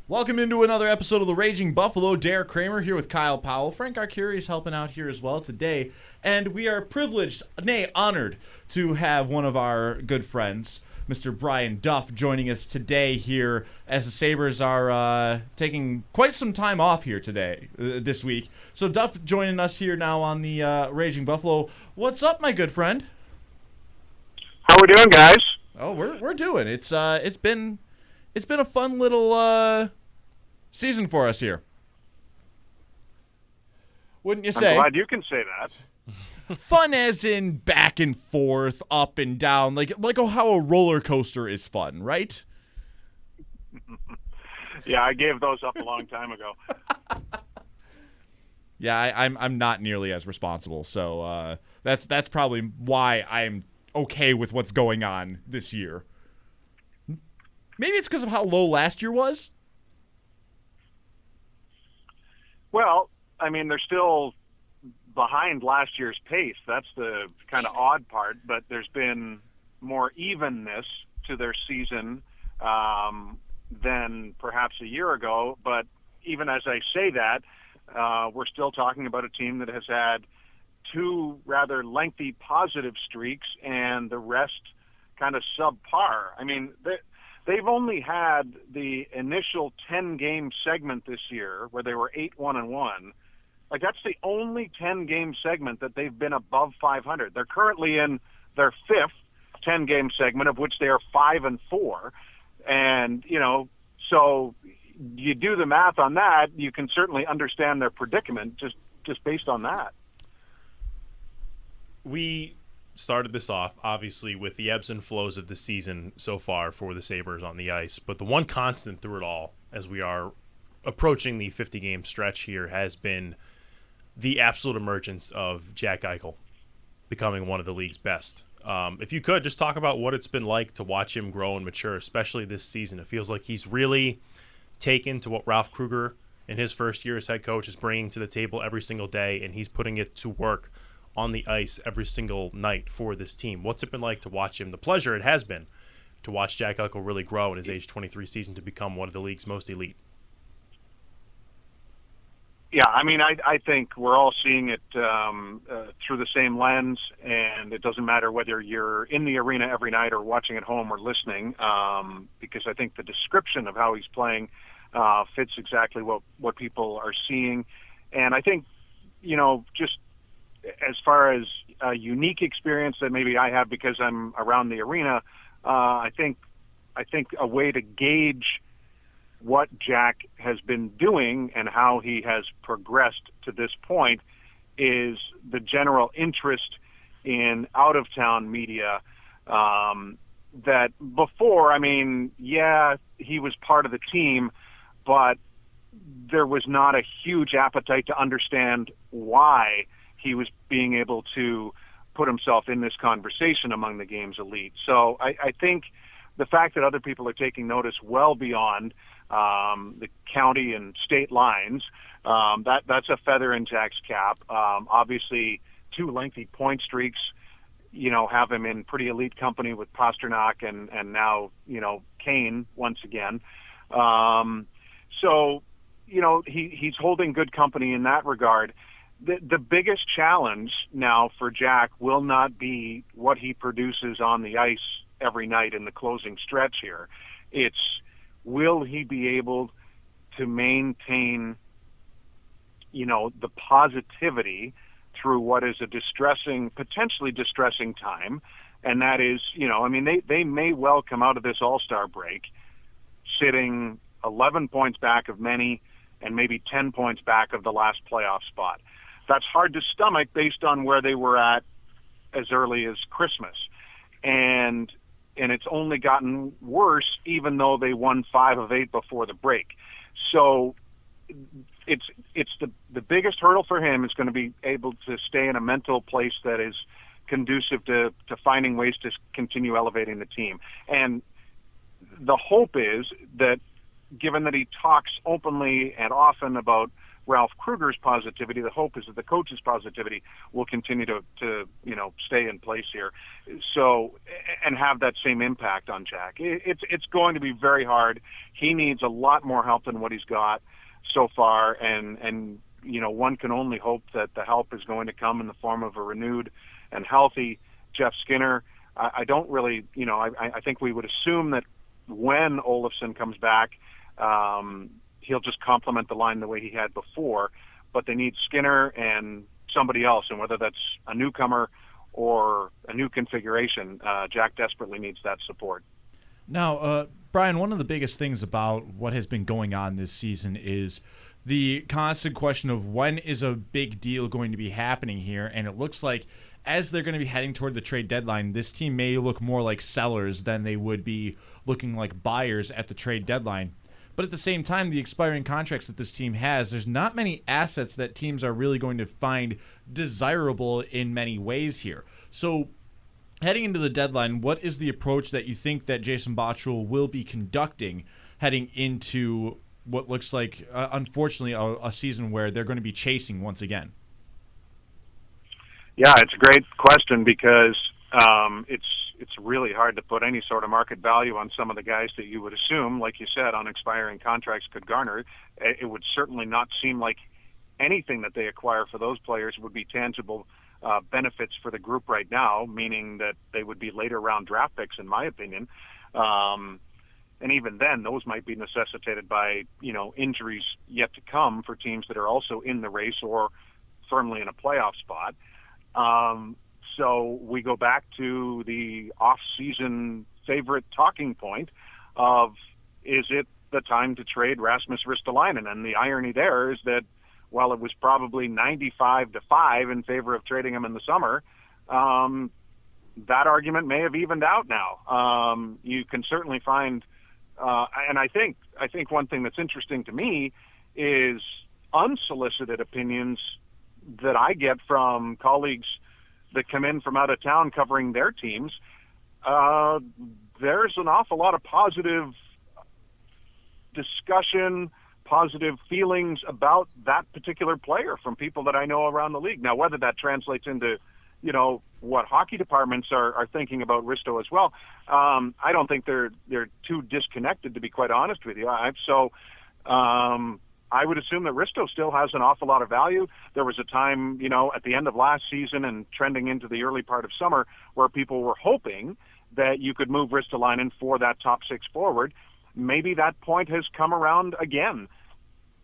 Welcome into another episode of the Raging Buffalo. Derek Kramer here with Kyle Powell. Frank Arcuri is helping out here as well today. And we are privileged, nay, honored, to have one of our good friends, Mr. Brian Duff, joining us today here as the Sabres are taking quite some time off here today, this week. So Duff joining us here now on the Raging Buffalo. What's up, my good friend? How we doing, guys? Oh, we're doing. It's been a fun little season for us here. Wouldn't you say? I'm glad you can say that. Fun as in back and forth, up and down, like how a roller coaster is fun, right? Yeah, I gave those up a long time ago. Yeah, I'm not nearly as responsible, so that's probably why I'm okay with what's going on this year. Maybe it's because of how low last year was. Well, I mean, they're still behind last year's pace. That's the kind of odd part, but there's been more evenness to their season than perhaps a year ago. But even as I say that, we're still talking about a team that has had two rather lengthy positive streaks and the rest kind of subpar. I mean, they've only had the initial 10-game segment this year where they were 8-1-1. Like, that's the only 10-game segment that they've been above 500. They're currently in their fifth 10-game segment, of which they are 5-4. And, so you do the math on that, you can certainly understand their predicament just based on that. We started this off, obviously, with the ebbs and flows of the season so far for the Sabres on the ice. But the one constant through it all, as we are approaching the 50-game stretch here, has been the absolute emergence of Jack Eichel becoming one of the league's best. If you could, just talk about what it's been like to watch him grow and mature, especially this season. It feels like he's really taken to what Ralph Kruger in his first year as head coach is bringing to the table every single day, and he's putting it to work on the ice every single night for this team. What's it been like to watch him? The pleasure it has been to watch Jack Eichel really grow in his age 23 season to become one of the league's most elite. Yeah, I mean, I think we're all seeing it through the same lens, and it doesn't matter whether you're in the arena every night or watching at home or listening, because I think the description of how he's playing fits exactly what people are seeing. And I think, just as far as a unique experience that maybe I have because I'm around the arena, I think a way to gauge what Jack has been doing and how he has progressed to this point is the general interest in out-of-town media that before, I mean, yeah, he was part of the team, but there was not a huge appetite to understand why he was being able to put himself in this conversation among the game's elite. So I think the fact that other people are taking notice well beyond the county and state lines, that's a feather in Jack's cap. Obviously, two lengthy point streaks, have him in pretty elite company with Pasternak and now, Kane once again. So, he's holding good company in that regard. The biggest challenge now for Jack will not be what he produces on the ice every night in the closing stretch here. It's, will he be able to maintain, the positivity through what is a potentially distressing time? And that is, they may well come out of this All-Star break sitting 11 points back of many and maybe 10 points back of the last playoff spot. That's hard to stomach based on where they were at as early as Christmas. And it's only gotten worse even though they won 5 of 8 before the break. So it's the biggest hurdle for him is going to be able to stay in a mental place that is conducive to finding ways to continue elevating the team. And the hope is that given that he talks openly and often about Ralph Kruger's positivity. The hope is that the coach's positivity will continue to stay in place here, so and have that same impact on Jack. It's going to be very hard. He needs a lot more help than what he's got so far, and one can only hope that the help is going to come in the form of a renewed and healthy Jeff Skinner. I don't really, I think we would assume that when Olofsson comes back, he'll just complement the line the way he had before, but they need Skinner and somebody else, and whether that's a newcomer or a new configuration, Jack desperately needs that support. Now, Brian, one of the biggest things about what has been going on this season is the constant question of when is a big deal going to be happening here, and it looks like as they're going to be heading toward the trade deadline, this team may look more like sellers than they would be looking like buyers at the trade deadline. But at the same time, the expiring contracts that this team has, there's not many assets that teams are really going to find desirable in many ways here. So heading into the deadline, what is the approach that you think that Jason Botterill will be conducting heading into what looks like, unfortunately, a season where they're going to be chasing once again? Yeah, it's a great question because it's really hard to put any sort of market value on some of the guys that you would assume, like you said, on expiring contracts could garner. It would certainly not seem like anything that they acquire for those players would be tangible benefits for the group right now, meaning that they would be later round draft picks, in my opinion. And even then, those might be necessitated by, injuries yet to come for teams that are also in the race or firmly in a playoff spot. So we go back to the off-season favorite talking point of, is it the time to trade Rasmus Ristolainen? And the irony there is that while it was probably 95-5 in favor of trading him in the summer, that argument may have evened out now. You can certainly find, and I think one thing that's interesting to me is unsolicited opinions that I get from colleagues that come in from out of town covering their teams. There's an awful lot of positive discussion, positive feelings about that particular player from people that I know around the league. Now, whether that translates into, what hockey departments are thinking about Risto as well, I don't think they're too disconnected, to be quite honest with you. I would assume that Risto still has an awful lot of value. There was a time, at the end of last season and trending into the early part of summer where people were hoping that you could move Ristolainen for that top six forward. Maybe that point has come around again.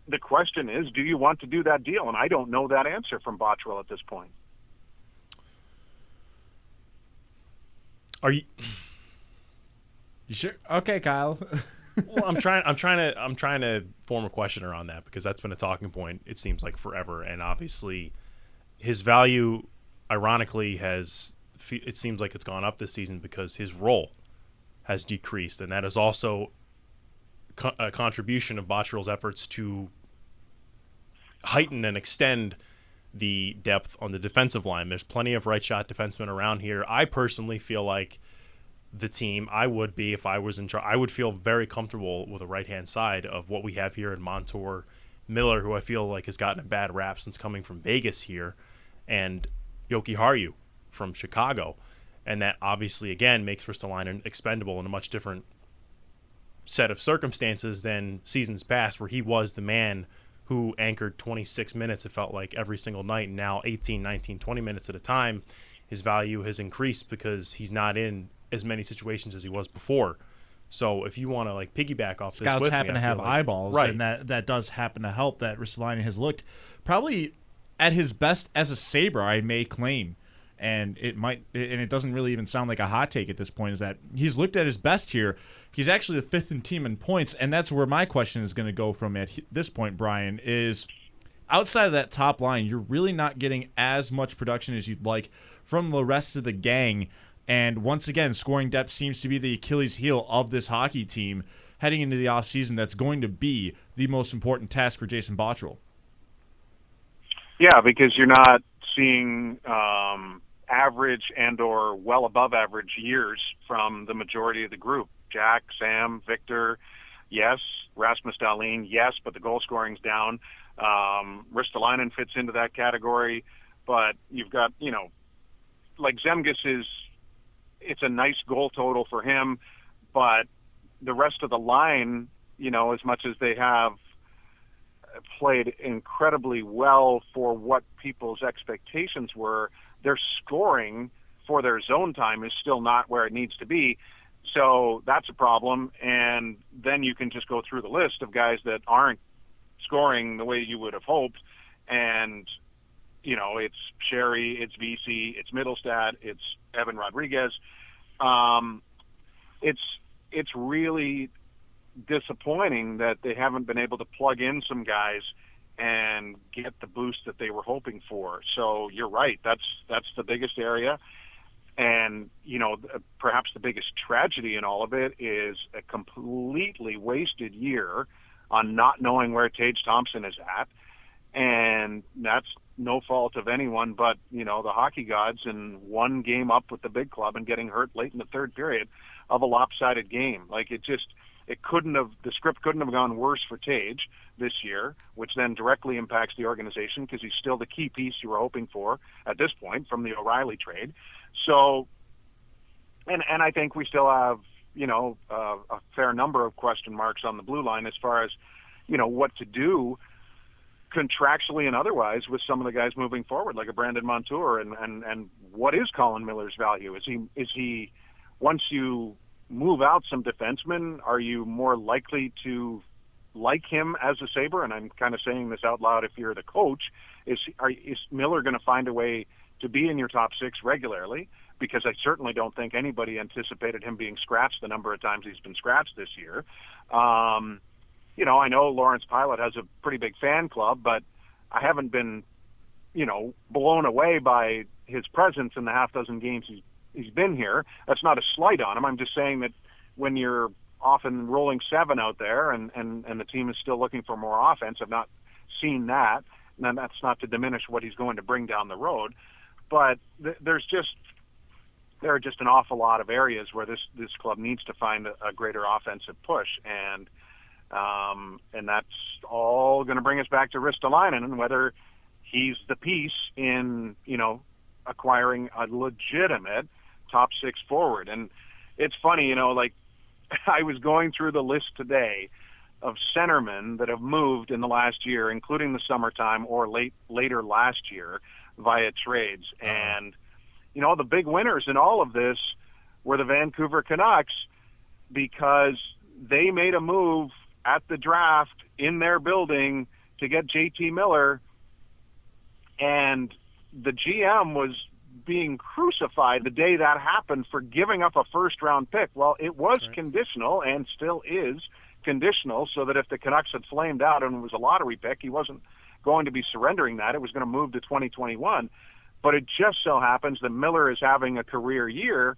The question is, do you want to do that deal? And I don't know that answer from Botterill at this point. Are you sure? Okay, Kyle. Well, I'm trying to form a question around that because that's been a talking point, it seems like, forever. And obviously his value, ironically, it seems like it's gone up this season because his role has decreased. And that is also a contribution of Botterill's efforts to heighten and extend the depth on the defensive line. There's plenty of right shot defensemen around here. I personally feel like the team, I would be if I was in charge, I would feel very comfortable with the right-hand side of what we have here in Montour, Miller, who I feel like has gotten a bad rap since coming from Vegas here, and Yoki Haru from Chicago. And that obviously, again, makes Ristolainen expendable in a much different set of circumstances than seasons past, where he was the man who anchored 26 minutes, it felt like, every single night, and now 18, 19, 20 minutes at a time. His value has increased because he's not in as many situations as he was before. So if you want to piggyback off Scouts this, happen to have eyeballs, right, and that does happen to help. That Ristolainen has looked probably at his best as a Sabre, I may claim, and it doesn't really even sound like a hot take at this point, is that he's looked at his best here. He's actually the fifth in team in points, and that's where my question is going to go from at this point, Brian, is outside of that top line, you're really not getting as much production as you'd like from the rest of the gang. And once again, scoring depth seems to be the Achilles heel of this hockey team heading into the offseason. That's going to be the most important task for Jason Botterill. Yeah, because you're not seeing average and or well above average years from the majority of the group. Jack, Sam, Victor, yes, Rasmus Dahlin, yes, but the goal scoring's down. Ristolainen fits into that category, but you've got, like Zemgus it's a nice goal total for him, but the rest of the line, as much as they have played incredibly well for what people's expectations were, their scoring for their zone time is still not where it needs to be. So that's a problem. And then you can just go through the list of guys that aren't scoring the way you would have hoped. And, it's Sherry, it's VC, it's Middlestad, it's Evan Rodriguez. It's really disappointing that they haven't been able to plug in some guys and get the boost that they were hoping for. So you're right. That's the biggest area. And, perhaps the biggest tragedy in all of it is a completely wasted year on not knowing where Tage Thompson is at. And that's no fault of anyone but, the hockey gods, and one game up with the big club and getting hurt late in the third period of a lopsided game. Like the script couldn't have gone worse for Tage this year, which then directly impacts the organization because he's still the key piece you were hoping for at this point from the O'Reilly trade. So, and I think we still have, a fair number of question marks on the blue line as far as, what to do contractually and otherwise with some of the guys moving forward, like a Brandon Montour, and what is Colin Miller's value? Is he once you move out some defensemen, are you more likely to like him as a Sabre? And I'm kind of saying this out loud if you're the coach. Is Miller going to find a way to be in your top six regularly? Because I certainly don't think anybody anticipated him being scratched the number of times he's been scratched this year. I know Lawrence Pilot has a pretty big fan club, but I haven't been, blown away by his presence in the half dozen games he's been here. That's not a slight on him. I'm just saying that when you're often rolling 7 out there and the team is still looking for more offense, I've not seen that. And that's not to diminish what he's going to bring down the road. But there are just an awful lot of areas where this club needs to find a greater offensive push. And that's all going to bring us back to Ristolainen and whether he's the piece in, acquiring a legitimate top 6 forward. And it's funny, I was going through the list today of centermen that have moved in the last year, including the summertime or later last year via trades. And, the big winners in all of this were the Vancouver Canucks because they made a move at the draft in their building to get JT Miller, and the GM was being crucified the day that happened for giving up a first-round pick. Well, it was conditional and still is conditional, so that if the Canucks had flamed out and it was a lottery pick, he wasn't going to be surrendering that. It was going to move to 2021. But it just so happens that Miller is having a career year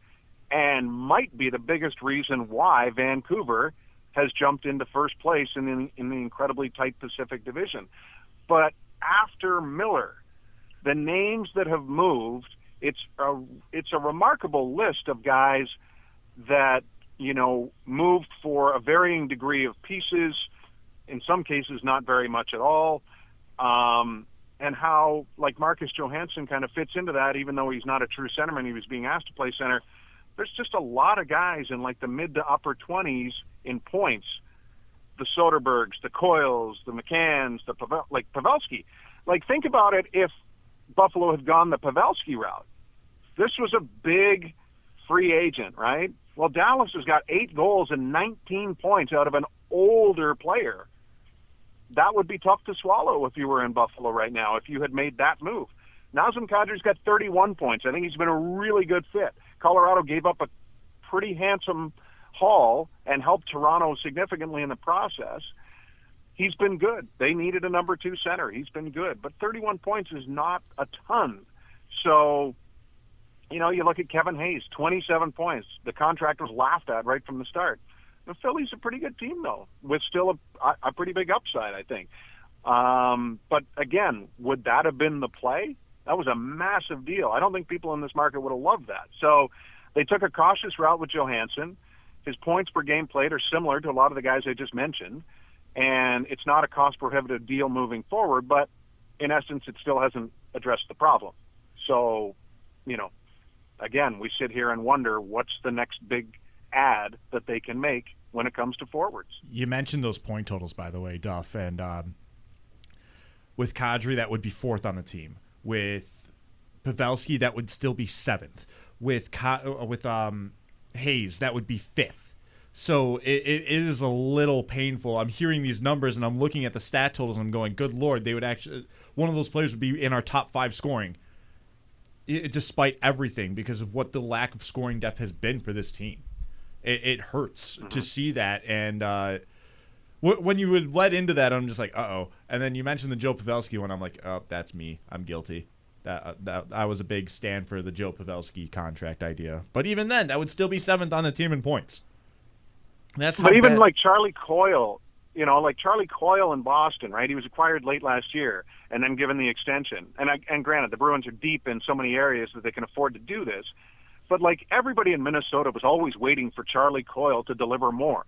and might be the biggest reason why Vancouver has jumped into first place in the incredibly tight Pacific Division. But after Miller, the names that have moved, it's a remarkable list of guys that, moved for a varying degree of pieces, in some cases not very much at all, and how, like, Marcus Johansson kind of fits into that, even though he's not a true centerman, he was being asked to play center. There's just a lot of guys in, like, the mid to upper 20s in points, the Soderbergs, the Coyles, the McCanns, Pavelski. Like, think about it if Buffalo had gone the Pavelski route. This was a big free agent, right? Well, Dallas has got 8 goals and 19 points out of an older player. That would be tough to swallow if you were in Buffalo right now, if you had made that move. Nazem Kadri's got 31 points. I think he's been a really good fit. Colorado gave up a pretty handsome haul and helped Toronto significantly in the process. He's been good. They needed a number 2 center. He's been good. But 31 points is not a ton. So, you look at Kevin Hayes, 27 points. The contract was laughed at right from the start. The Phillies a pretty good team, though, with still a pretty big upside, I think. But, again, would that have been the play? That was a massive deal. I don't think people in this market would have loved that. So they took a cautious route with Johansson. His points per game played are similar to a lot of the guys I just mentioned. and it's not a cost-prohibitive deal moving forward, but in essence, it still hasn't addressed the problem. So, again, we sit here and wonder what's the next big add that they can make when it comes to forwards. You mentioned those point totals, by the way, Duff, and with Kadri, that would be 4th on the team. With Pavelski, that would still be 7th. With Hayes, that would be 5th. So it is a little painful. I'm hearing these numbers, and I'm looking at the stat totals, and I'm going, good Lord, they would actually – one of those players would be in our top 5 scoring, despite everything, because of what the lack of scoring depth has been for this team. It hurts to see that, and when you would let into that, I'm just like, uh-oh. And then you mentioned the Joe Pavelski one. I'm like, oh, that's me. I'm guilty. That I was a big stand for the Joe Pavelski contract idea. But even then, that would still be 7th on the team in points. But even like Charlie Coyle, like Charlie Coyle in Boston, right? He was acquired late last year and then given the extension. And granted, the Bruins are deep in so many areas that they can afford to do this. But like everybody in Minnesota was always waiting for Charlie Coyle to deliver more.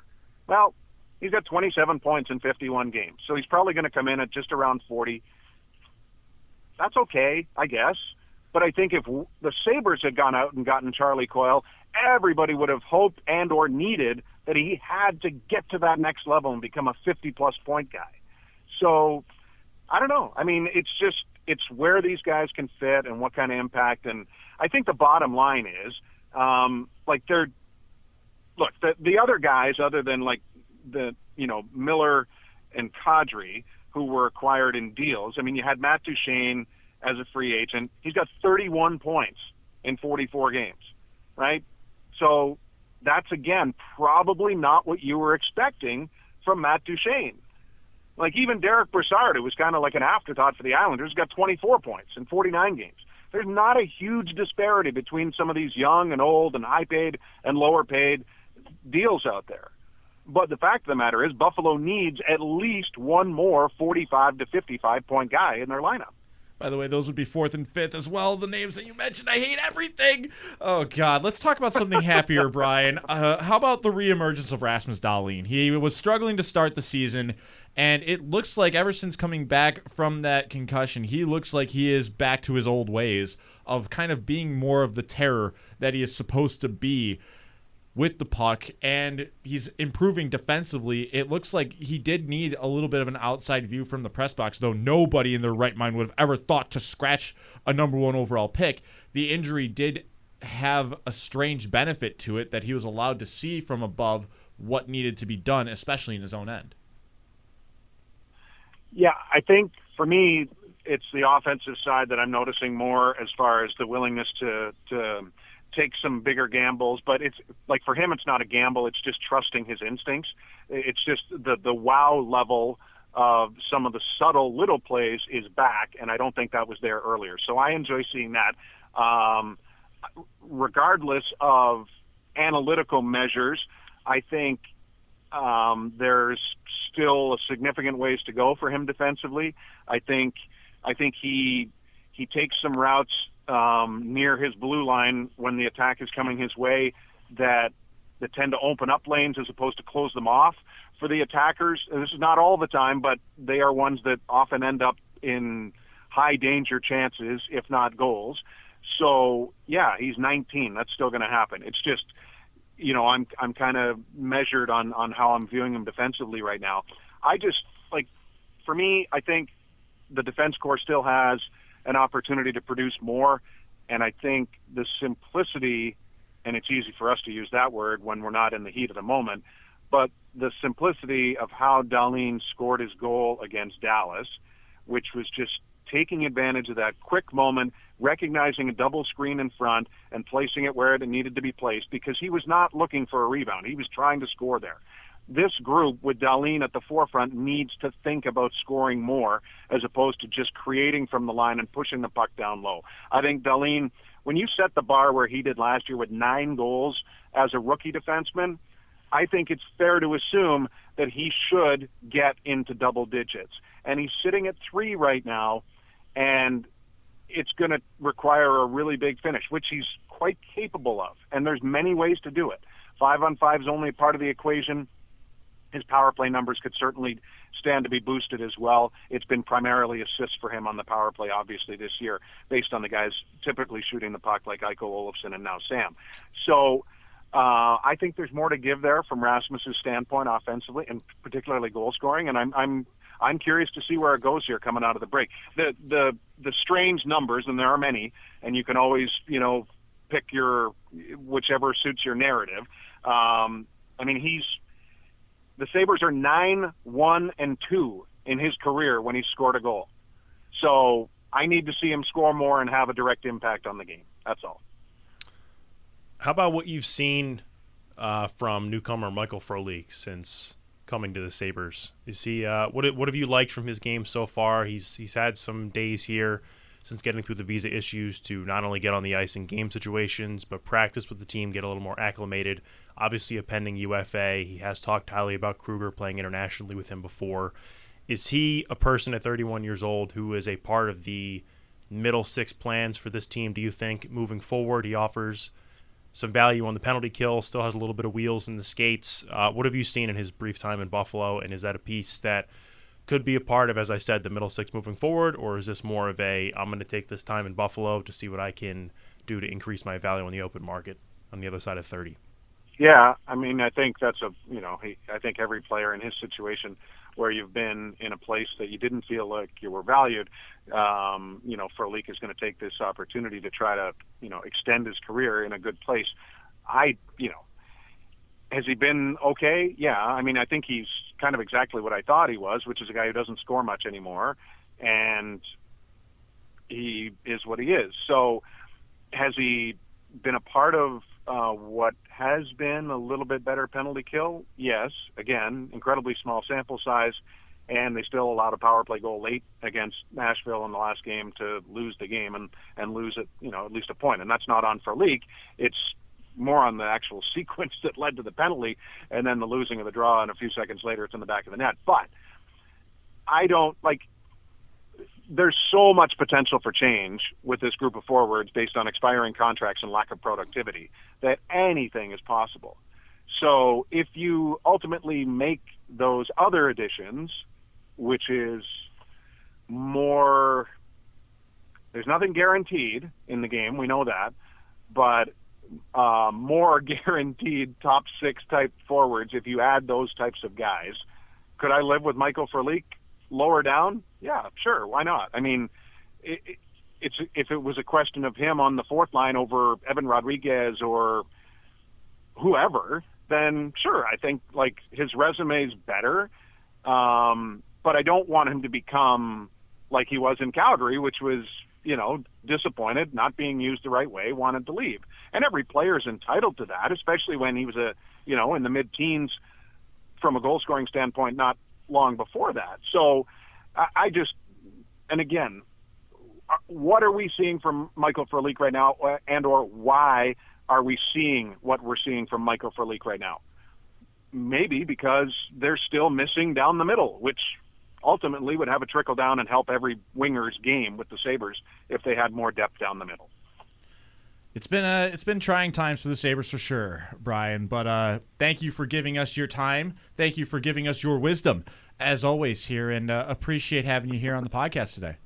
Well, he's got 27 points in 51 games, so he's probably going to come in at just around 40. That's okay, I guess. But I think if the Sabres had gone out and gotten Charlie Coyle, everybody would have hoped and or needed that he had to get to that next level and become a 50-plus point guy. So, I don't know. I mean, it's where these guys can fit and what kind of impact. And I think the bottom line is, the other guys other than like Miller and Kadri, who were acquired in deals. I mean, you had Matt Duchene as a free agent. He's got 31 points in 44 games, right? So that's, again, probably not what you were expecting from Matt Duchene. Like even Derek Brassard, who was kind of like an afterthought for the Islanders, got 24 points in 49 games. There's not a huge disparity between some of these young and old and high-paid and lower-paid deals out there. But the fact of the matter is Buffalo needs at least one more 45 to 55-point guy in their lineup. By the way, those would be 4th and 5th as well, the names that you mentioned. I hate everything. Oh, God. Let's talk about something happier, Brian. How about the reemergence of Rasmus Dahlin? He was struggling to start the season, and it looks like ever since coming back from that concussion, he looks like he is back to his old ways of kind of being more of the terror that he is supposed to be with the puck, and he's improving defensively. It looks like he did need a little bit of an outside view from the press box, though nobody in their right mind would have ever thought to scratch a number 1 overall pick. The injury did have a strange benefit to it that he was allowed to see from above what needed to be done, especially in his own end. Yeah, I think for me, it's the offensive side that I'm noticing more as far as the willingness to take some bigger gambles, but it's like for him, it's not a gamble. It's just trusting his instincts. It's just the wow level of some of the subtle little plays is back, and I don't think that was there earlier. So I enjoy seeing that. Regardless of analytical measures, I think there's still a significant ways to go for him defensively. I think he takes some routes near his blue line when the attack is coming his way that tend to open up lanes as opposed to close them off for the attackers. This is not all the time, but they are ones that often end up in high danger chances, if not goals. So yeah, he's 19. That's still going to happen. It's just, I'm kind of measured on how I'm viewing him defensively right now. I just for me, I think the defense corps still has an opportunity to produce more, and I think the simplicity, and it's easy for us to use that word when we're not in the heat of the moment, but the simplicity of how Dahlin scored his goal against Dallas, which was just taking advantage of that quick moment, recognizing a double screen in front and placing it where it needed to be placed, because he was not looking for a rebound. He was trying to score there. This group with Dahlin at the forefront needs to think about scoring more as opposed to just creating from the line and pushing the puck down low. I think Dahlin, when you set the bar where he did last year with 9 goals as a rookie defenseman, I think it's fair to assume that he should get into double digits. And he's sitting at 3 right now, and it's going to require a really big finish, which he's quite capable of. And there's many ways to do it. 5-on-5 is only a part of the equation. His power play numbers could certainly stand to be boosted as well. It's been primarily assists for him on the power play, obviously, this year, based on the guys typically shooting the puck like Eiko Olofsson and now Sam. So I think there's more to give there from Rasmus's standpoint offensively, and particularly goal scoring. And I'm curious to see where it goes here coming out of the break. The strange numbers, and there are many, and you can always pick your whichever suits your narrative. The Sabres are 9-1-2 in his career when he scored a goal. So I need to see him score more and have a direct impact on the game. That's all. How about what you've seen from newcomer Michael Frolik since coming to the Sabres? Is he what have you liked from his game so far? He's had some days here since getting through the visa issues to not only get on the ice in game situations, but practice with the team, get a little more acclimated. Obviously a pending UFA. He has talked highly about Kruger playing internationally with him before. Is he a person at 31 years old who is a part of the middle six plans for this team, do you think, moving forward? He offers some value on the penalty kill, still has a little bit of wheels in the skates. What have you seen in his brief time in Buffalo, and is that a piece that could be a part of, as I said, the middle six moving forward, or is this more of a, I'm going to take this time in Buffalo to see what I can do to increase my value on the open market on the other side of 30? Yeah, I think that's I think every player in his situation where you've been in a place that you didn't feel like you were valued, Frolik is going to take this opportunity to try to, extend his career in a good place. Has he been okay? Yeah. I think he's kind of exactly what I thought he was, which is a guy who doesn't score much anymore, and he is what he is. So has he been a part of what has been a little bit better penalty kill? Yes. Again, incredibly small sample size, and they still allowed a power play goal late against Nashville in the last game to lose the game and lose it, at least a point. And that's not on Frolik. It's more on the actual sequence that led to the penalty and then the losing of the draw, and a few seconds later it's in the back of the net. But there's so much potential for change with this group of forwards based on expiring contracts and lack of productivity that anything is possible. So if you ultimately make those other additions, which is more, there's nothing guaranteed in the game, we know that, but more guaranteed top six type forwards, if you add those types of guys, could I live with Michael Frolik lower down? Yeah, sure. Why not? It's if it was a question of him on the fourth line over Evan Rodriguez or whoever, then sure, I think his resume's better. But I don't want him to become like he was in Calgary, which was, disappointed, not being used the right way, wanted to leave. And every player is entitled to that, especially when he was in the mid-teens from a goal-scoring standpoint not long before that. So and again, what are we seeing from Michael Frolik right now, and or why are we seeing what we're seeing from Michael Frolik right now? Maybe because they're still missing down the middle, which ultimately would have a trickle down and help every winger's game with the Sabres if they had more depth down the middle. It's been trying times for the Sabres for sure, Brian, but thank you for giving us your time. Thank you for giving us your wisdom, as always, here, and appreciate having you here on the podcast today.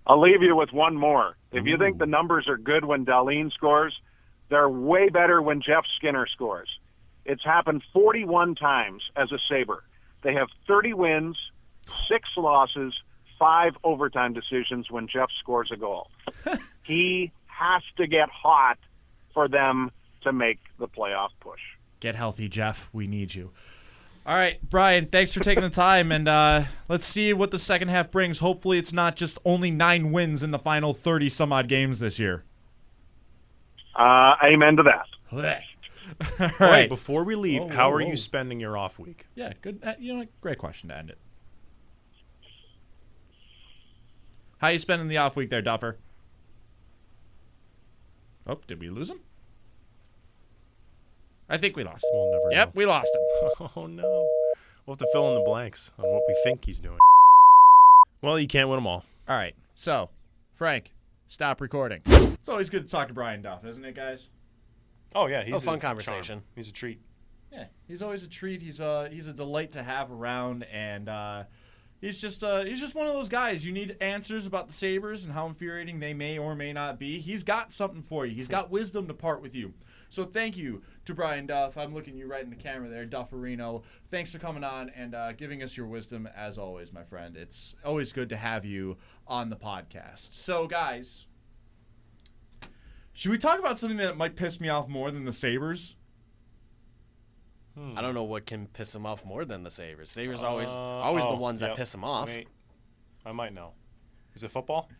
I'll leave you with one more. If you think the numbers are good when Dahlin scores, they're way better when Jeff Skinner scores. It's happened 41 times as a Sabre. They have 30 wins, 6 losses, 5 overtime decisions when Jeff scores a goal. He has to get hot for them to make the playoff push. Get healthy, Jeff. We need you. All right, Brian, thanks for taking the time, and let's see what the second half brings. Hopefully it's not just only 9 wins in the final 30-some-odd games this year. Amen to that. All right. Wait, before we leave, how are you spending your off week? Yeah, good. Great question to end it. How you spending the off week there, Duffer? Oh, did we lose him? I think we lost him. We'll never know. We lost him. Oh, no. We'll have to fill in the blanks on what we think he's doing. Well, you can't win them all. All right. So, Frank, stop recording. It's always good to talk to Brian Duff, isn't it, guys? Oh, yeah. He's fun conversation. Charm. He's a treat. Yeah, he's always a treat. He's a delight to have around, and he's just one of those guys. You need answers about the Sabres and how infuriating they may or may not be. He's got something for you. He's got wisdom to part with you. So thank you to Brian Duff. I'm looking you right in the camera there, Dufferino. Thanks for coming on and giving us your wisdom as always, my friend. It's always good to have you on the podcast. So guys, should we talk about something that might piss me off more than the Sabres? I don't know what can piss him off more than the Sabres. Sabres always the ones that piss him off. I might know. Is it football?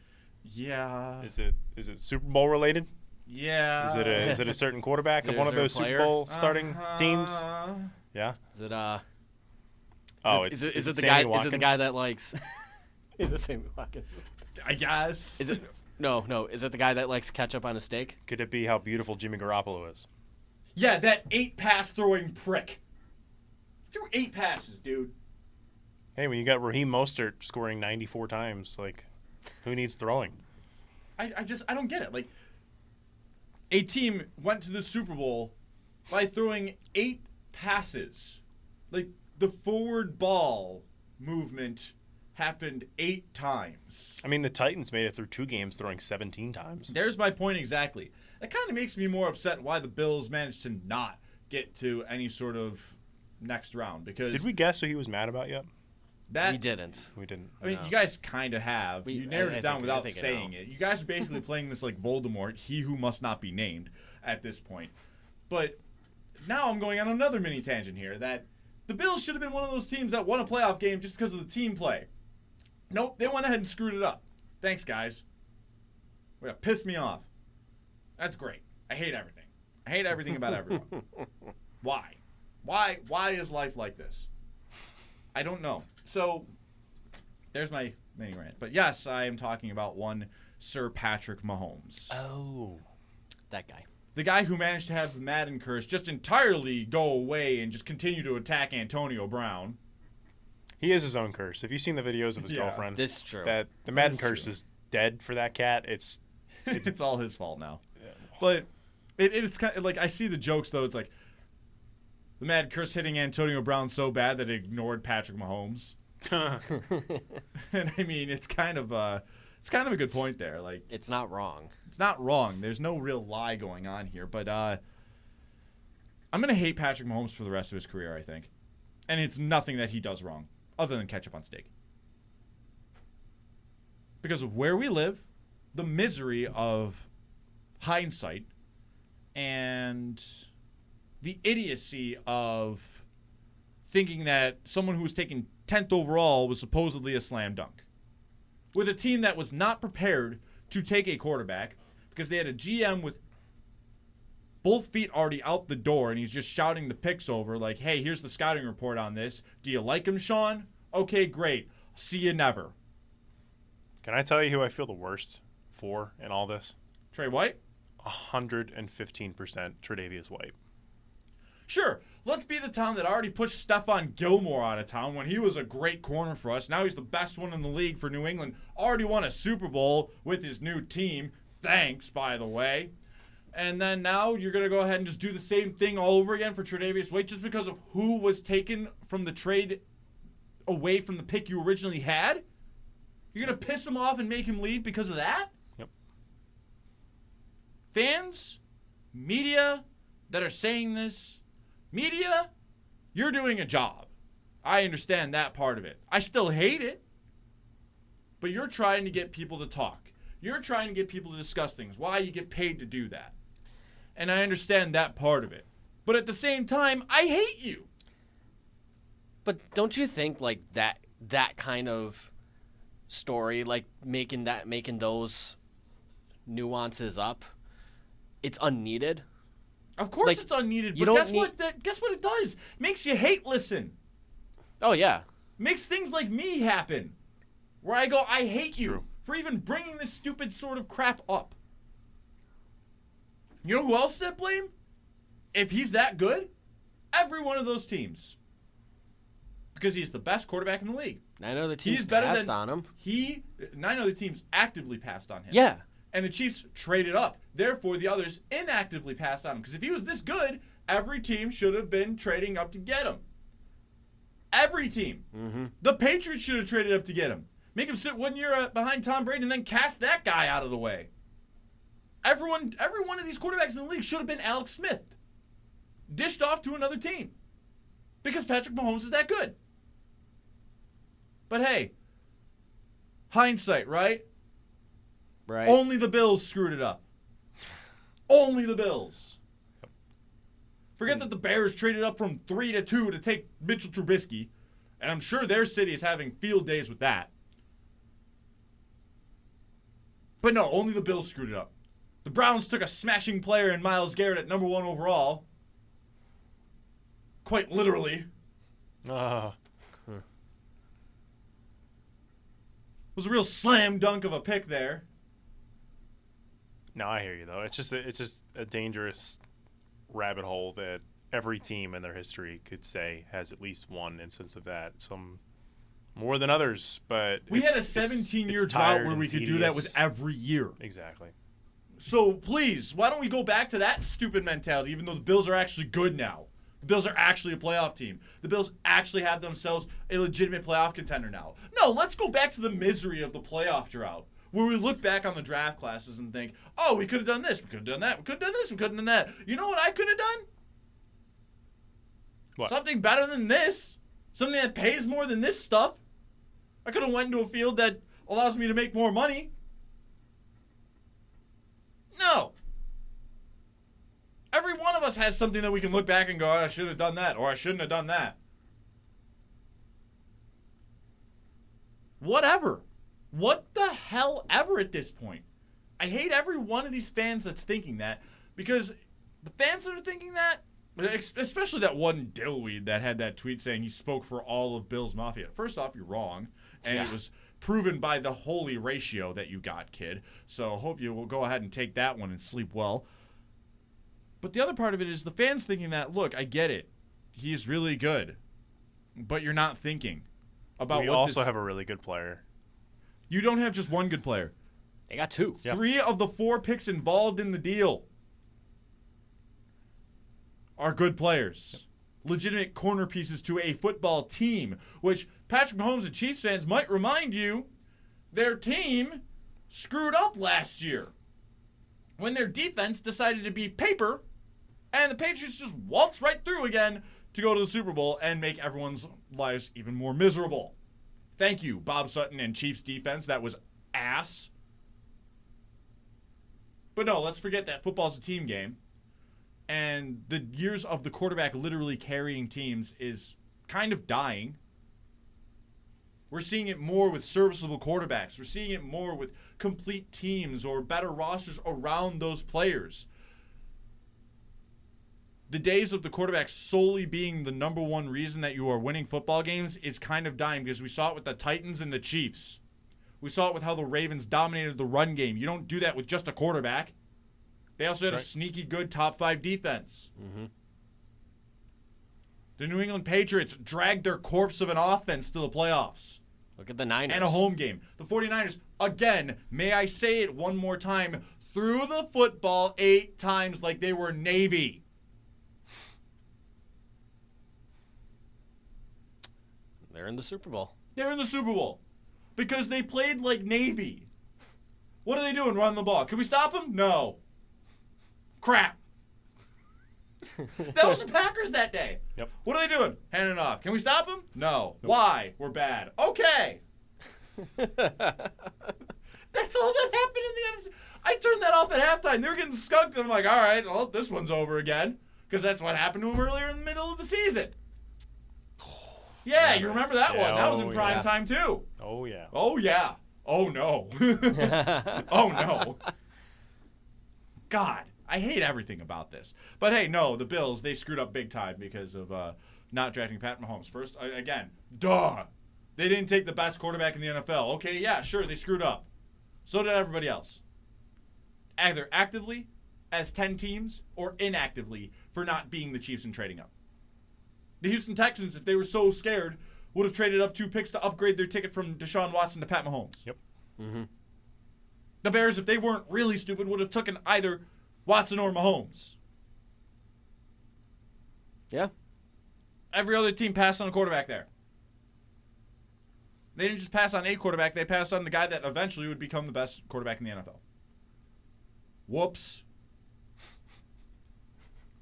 Yeah. Is it Super Bowl related? Yeah. Is it a certain quarterback of one of those Super Bowl starting teams? Yeah. Is it is it the Sammy guy? Watkins? Is it the guy that likes? Is it Sammy Watkins? I guess. Is it? No. Is it the guy that likes ketchup on a steak? Could it be how beautiful Jimmy Garoppolo is? Yeah, that 8-pass throwing prick. Threw 8 passes, dude. Hey, when you got Raheem Mostert scoring 94 times, like, who needs throwing? I don't get it. Like, a team went to the Super Bowl by throwing 8 passes. Like, the forward ball movement happened 8 times. I mean, the Titans made it through 2 games throwing 17 times. There's my point exactly. That kind of makes me more upset why the Bills managed to not get to any sort of next round. Because did we guess who he was mad about yet? We didn't. I mean, you guys kind of have. You narrowed it down without think saying it. You guys are basically playing this like Voldemort, he who must not be named at this point. But now I'm going on another mini tangent here that the Bills should have been one of those teams that won a playoff game just because of the team play. Nope, they went ahead and screwed it up. Thanks, guys. Way to piss me off. That's great. I hate everything. I hate everything about everyone. Why? Why is life like this? I don't know. So, there's my mini rant. But yes, I am talking about one Sir Patrick Mahomes. Oh, that guy. The guy who managed to have the Madden curse just entirely go away and just continue to attack Antonio Brown. He is his own curse. Have you seen the videos of his girlfriend? This is true. That the Madden curse is dead for that cat. It's all his fault now. Yeah. But it's kind of like, I see the jokes though. It's like the Madden curse hitting Antonio Brown so bad that it ignored Patrick Mahomes. And I mean, it's kind of a good point there. Like, it's not wrong. It's not wrong. There's no real lie going on here. But I'm gonna hate Patrick Mahomes for the rest of his career, I think. And it's nothing that he does wrong, other than ketchup on steak. Because of where we live, the misery of hindsight, and the idiocy of thinking that someone who was taken 10th overall was supposedly a slam dunk. With a team that was not prepared to take a quarterback because they had a GM with both feet already out the door, and he's just shouting the picks over like, hey, here's the scouting report on this. Do you like him, Sean? Okay, great. See you never. Can I tell you who I feel the worst for in all this? Trey White? 115% Tre'Davious White. Sure, let's be the town that already pushed Stephon Gilmore out of town when he was a great corner for us. Now he's the best one in the league for New England. Already won a Super Bowl with his new team. Thanks, by the way. And then now you're going to go ahead and just do the same thing all over again for Tre'Davious White just because of who was taken from the trade away from the pick you originally had? You're going to piss him off and make him leave because of that? Yep. Fans, media that are saying this, media, you're doing a job. I understand that part of it. I still hate it. But you're trying to get people to talk. You're trying to get people to discuss things. Why you get paid to do that. And I understand that part of it. But at the same time, I hate you. But don't you think like that kind of story, like making those nuances up, it's unneeded? Of course like, it's unneeded, but guess what it does? Makes you hate listen. Oh yeah. Makes things like me happen. Where I go, I hate you true. for even bringing this stupid sort of crap up. You know who else is at blame? If he's that good, every one of those teams. Because he's the best quarterback in the league. 9 other teams He's better passed than on him. 9 other teams actively passed on him. Yeah. And the Chiefs traded up. Therefore, the others inactively passed on him. Because if he was this good, Every team should have been trading up to get him. Every team. Mm-hmm. The Patriots should have traded up to get him. Make him sit 1 year behind Tom Brady and then cast that guy out of the way. Every one of these quarterbacks in the league should have been Alex Smith. Dished off to another team. Because Patrick Mahomes is that good. But hey, hindsight, right? Right. Only the Bills screwed it up. Only the Bills. Forget that the Bears traded up from 3-2 to take Mitchell Trubisky, and I'm sure their city is having field days with that. But no, only the Bills screwed it up. The Browns took a smashing player in Myles Garrett at number 1 overall. Quite literally. Uh, It was a real slam dunk of a pick there. No, I hear you though. It's just a dangerous rabbit hole that every team in their history could say has at least one instance of that. Some more than others, but We had a 17-year drought where we could do that with every year. Exactly. So please, why don't we go back to that stupid mentality, even though the Bills are actually good now? The Bills are actually a playoff team. The Bills actually have themselves a legitimate playoff contender now. No, let's go back to the misery of the playoff drought, where we look back on the draft classes and think, oh, we could have done this, we could have done that, we could have done this, we could have done that. You know what I could have done? What? Something better than this. Something that pays more than this stuff. I could have went into a field that allows me to make more money. No. Every one of us has something that we can look back and go, I should have done that, or I shouldn't have done that. Whatever. What the hell ever at this point. I hate every one of these fans that's thinking that, because the fans that are thinking that, especially that one dillweed that had that tweet saying he spoke for all of Bill's Mafia. First off, you're wrong, and it was proven by the holy ratio that you got, kid. So I hope you will go ahead and take that one and sleep well. But the other part of it is the fans thinking that, look, I get it. He's really good. But you're not thinking about we what also have a really good player. You don't have just one good player. They got 2. Yep. 3 of the 4 picks involved in the deal are good players. Yep. Legitimate corner pieces to a football team, which Patrick Mahomes and Chiefs fans might remind you their team screwed up last year when their defense decided to be paper and the Patriots just waltz right through again to go to the Super Bowl and make everyone's lives even more miserable. Thank you, Bob Sutton and Chiefs defense. That was ass. But no, let's forget that football's a team game. And the years of the quarterback literally carrying teams is kind of dying. We're seeing it more with serviceable quarterbacks. We're seeing it more with complete teams or better rosters around those players. The days of the quarterback solely being the number one reason that you are winning football games is kind of dying, because we saw it with the Titans and the Chiefs. We saw it with how the Ravens dominated the run game. You don't do that with just a quarterback. They also had a sneaky good top 5 defense. Mm-hmm. The New England Patriots dragged their corpse of an offense to the playoffs. Look at the Niners. And a home game. The 49ers, again, may I say it one more time, threw the football 8 times like they were Navy. They're in the Super Bowl. They're in the Super Bowl because they played like Navy. What are they doing? Running the ball. Can we stop them? No. Crap. That was the Packers that day. Yep. What are they doing? Handing it off. Can we stop them? No. Nope. Why? We're bad. Okay. That's all that happened in the NFC. I turned that off at halftime. They were getting skunked, and I'm like, all right, well, this one's over again, because that's what happened to them earlier in the middle of the season. Yeah, you remember that one. That was in prime time, too. Oh, yeah. Oh, yeah. Oh, no. Oh, no. God, I hate everything about this. But, hey, no, the Bills, they screwed up big time because of not drafting Pat Mahomes. First, again, duh. They didn't take the best quarterback in the NFL. Okay, yeah, sure, they screwed up. So did everybody else. Either actively, as 10 teams, or inactively for not being the Chiefs and trading up. The Houston Texans, if they were so scared, would have traded up 2 picks to upgrade their ticket from Deshaun Watson to Pat Mahomes. Yep. Mm-hmm. The Bears, if they weren't really stupid, would have taken either Watson or Mahomes. Yeah. Every other team passed on a quarterback there. They didn't just pass on a quarterback. They passed on the guy that eventually would become the best quarterback in the NFL. Whoops.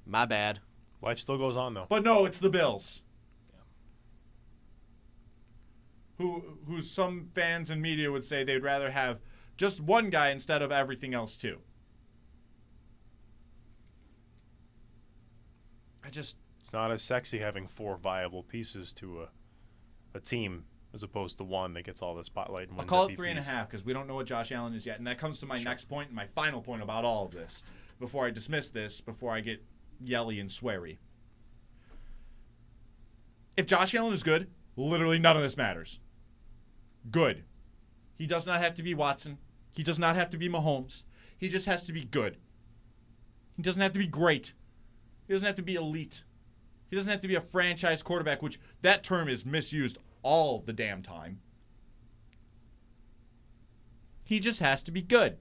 My bad. Life still goes on, though. But no, it's the Bills. Who some fans and media would say they'd rather have just one guy instead of everything else too. It's not as sexy having 4 viable pieces to a team as opposed to one that gets all the spotlight and I'll wins call it MVPs. 3.5 because we don't know what Josh Allen is yet. And that comes to my next point and my final point about all of this before I dismiss this, before I get yelly and sweary. If Josh Allen is good, literally none of this matters. Good. He does not have to be Watson. He does not have to be Mahomes. He just has to be good. He doesn't have to be great. He doesn't have to be elite. He doesn't have to be a franchise quarterback, which that term is misused all the damn time. He just has to be good.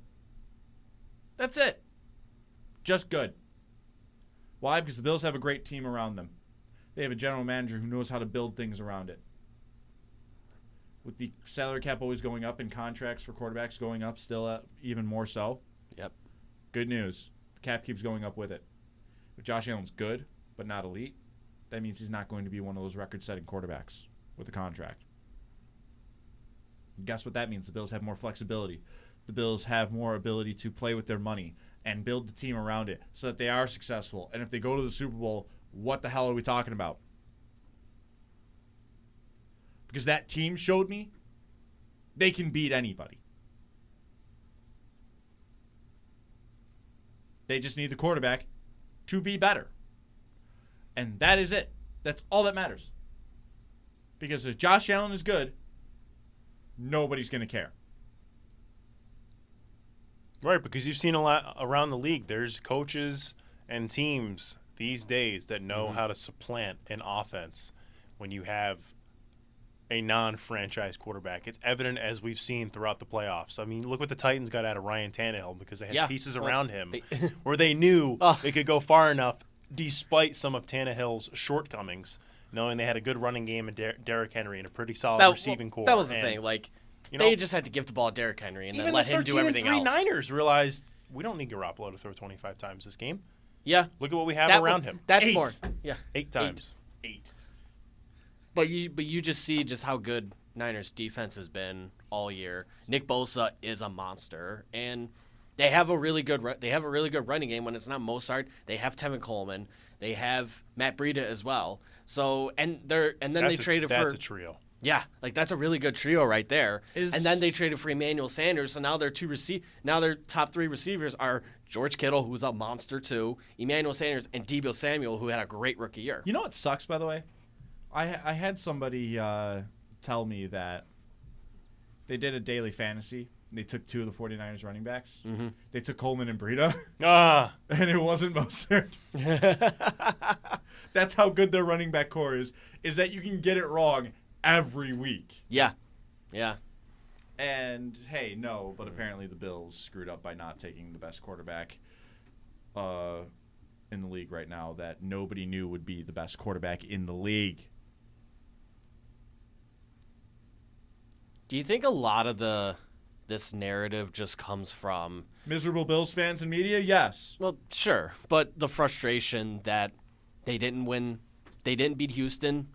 That's it. Just good. Why? Because the Bills have a great team around them. They have a general manager who knows how to build things around it. With the salary cap always going up and contracts for quarterbacks going up still even more so. Yep. Good news. The cap keeps going up with it. If Josh Allen's good but not elite, that means he's not going to be one of those record-setting quarterbacks with a contract. And guess what that means? The Bills have more flexibility. The Bills have more ability to play with their money and build the team around it so that they are successful. And if they go to the Super Bowl, what the hell are we talking about? Because that team showed me they can beat anybody. They just need the quarterback to be better. And that is it. That's all that matters. Because if Josh Allen is good, nobody's going to care. Right, because you've seen a lot around the league. There's coaches and teams these days that know how to supplant an offense when you have a non-franchise quarterback. It's evident as we've seen throughout the playoffs. I mean, look what the Titans got out of Ryan Tannehill because they had pieces around him where they knew they could go far enough despite some of Tannehill's shortcomings, knowing they had a good running game and Derrick Henry and a pretty solid receiving core. That was the thing. Like, they just had to give the ball to Derrick Henry and then let him do everything else. Even the 13-3 Niners realized we don't need Garoppolo to throw 25 times this game. Yeah. Look at what we have around him. That's 8. more. Yeah. 8 times. 8. But you just see just how good Niners defense has been all year. Nick Bosa is a monster, and they have a really good running game when it's not Mostert. They have Tevin Coleman. They have Matt Breida as well. So they traded for that's a trio. Yeah, like that's a really good trio right there. And then they traded for Emmanuel Sanders. So now their top 3 receivers are George Kittle, who's a monster too, Emmanuel Sanders, and Deebo Samuel, who had a great rookie year. You know what sucks, by the way? I had somebody tell me that they did a daily fantasy. They took 2 of the 49ers running backs. Mm-hmm. They took Coleman and Breida. And it wasn't Mostert. That's how good their running back core is that you can get it wrong every week. Yeah. And, hey, no, but apparently the Bills screwed up by not taking the best quarterback in the league right now that nobody knew would be the best quarterback in the league. Do you think a lot of this narrative just comes from miserable Bills fans and media? Yes. Well, sure, but the frustration that they didn't win, they didn't beat Houston,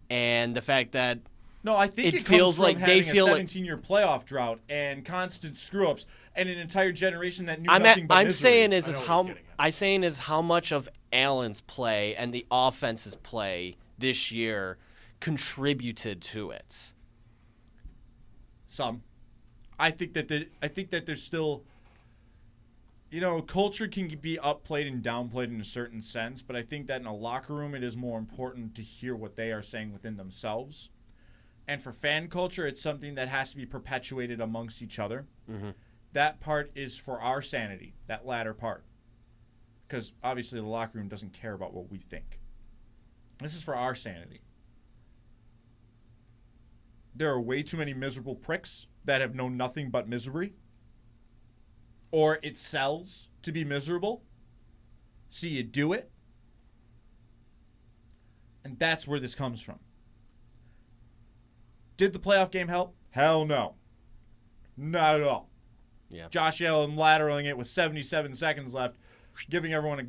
and the fact that no, I think it feels comes from like having they feel a 17-year playoff drought and constant screw-ups and an entire generation that knew nothing but misery. I'm saying is how much of Allen's play and the offense's play this year contributed to it. Some. I think that there's still, culture can be upplayed and downplayed in a certain sense, but I think that in a locker room it is more important to hear what they are saying within themselves. And for fan culture, it's something that has to be perpetuated amongst each other. Mm-hmm. That part is for our sanity, that latter part. Because obviously the locker room doesn't care about what we think. This is for our sanity. There are way too many miserable pricks that have known nothing but misery. Or it sells to be miserable. So you do it. And that's where this comes from. Did the playoff game help? Hell no. Not at all. Yeah. Josh Allen lateraling it with 77 seconds left, giving everyone a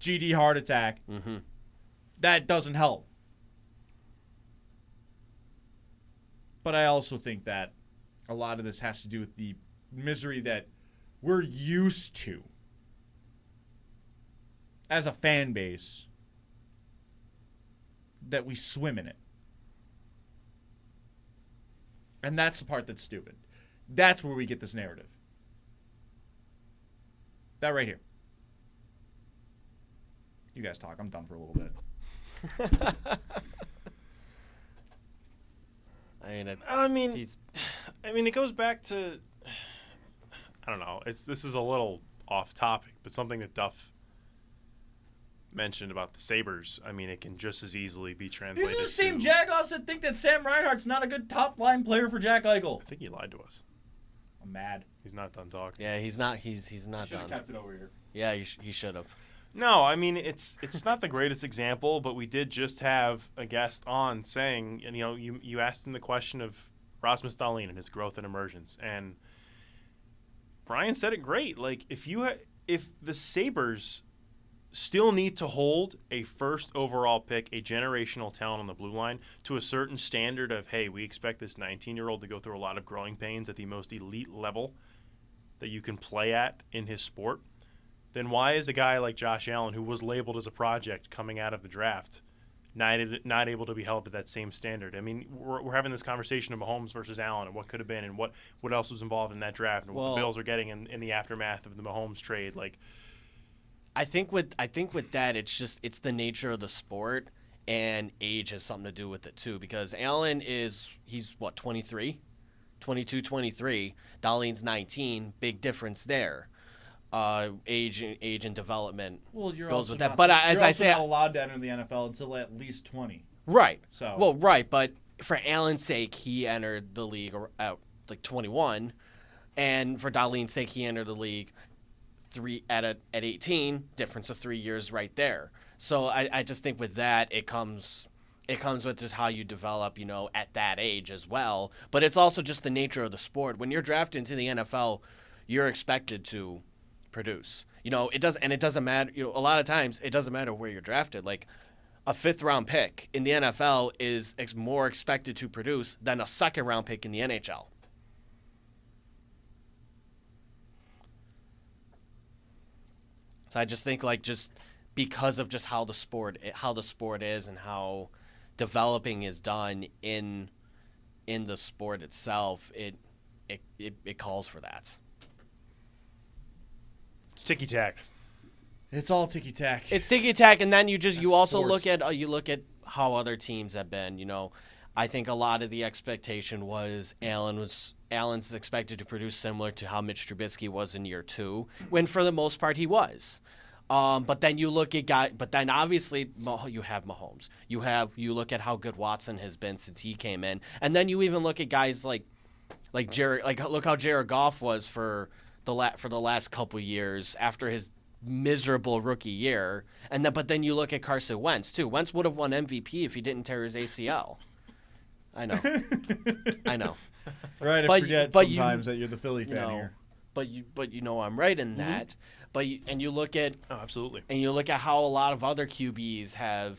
GD heart attack. Mm-hmm. That doesn't help. But I also think that a lot of this has to do with the misery that we're used to as a fan base, that we swim in it. And that's the part that's stupid. That's where we get this narrative. That right here. You guys talk. I'm done for a little bit. It goes back to, I don't know. This is a little off topic, but something that Duff mentioned about the Sabres. I mean, it can just as easily be translated. These are the same jagoffs that think that Sam Reinhart's not a good top line player for Jack Eichel. I think he lied to us. I'm mad. He's not done talking. Yeah, he's not. He's not Should have done. kept it over here. Yeah, he should have. No, I mean it's not the greatest example, but we did just have a guest on saying, and you asked him the question of Rasmus Dahlin and his growth and emergence, and Brian said it great. Like if the Sabres still need to hold a first overall pick, a generational talent on the blue line, to a certain standard of, hey, we expect this 19-year-old to go through a lot of growing pains at the most elite level that you can play at in his sport, then why is a guy like Josh Allen, who was labeled as a project coming out of the draft, not able to be held to that same standard? I mean, we're having this conversation of Mahomes versus Allen and what could have been and what else was involved in that draft and what the Bills are getting in the aftermath of the Mahomes trade. Like, I think with that, it's the nature of the sport, and age has something to do with it too. Because Allen he's 23, 22, 23. Dahlin's 19. Big difference there. Age and development goes with that. But as I say, not allowed to enter the NFL until at least 20. Right. So right. But for Allen's sake, he entered the league at 21, and for Dahlin's sake, he entered the league at 18. Difference of 3 years right there. So I just think with that, it comes with just how you develop, at that age as well. But it's also just the nature of the sport. When you're drafted into the NFL, you're expected to produce. It doesn't matter. A lot of times it doesn't matter where you're drafted. Like a 5th round pick in the NFL is more expected to produce than a 2nd round pick in the NHL. So I just think just because of just how the sport is and how developing is done in the sport itself, it calls for that. it's ticky-tack. It's all ticky-tack. It's ticky-tack, and then you also sports. look at how other teams have been. I think a lot of the expectation was Allen's expected to produce similar to how Mitch Trubisky was in year 2, when for the most part he was. But then you look at but then obviously you have Mahomes. You look at how good Watson has been since he came in, and then you even look at guys like Jared. Look how Jared Goff was for the last couple years after his miserable rookie year, but then you look at Carson Wentz too. Wentz would have won MVP if he didn't tear his ACL. I know. Right, I forget sometimes that you're the Philly fan here. But I'm right in that. You look at absolutely, and you look at how a lot of other QBs have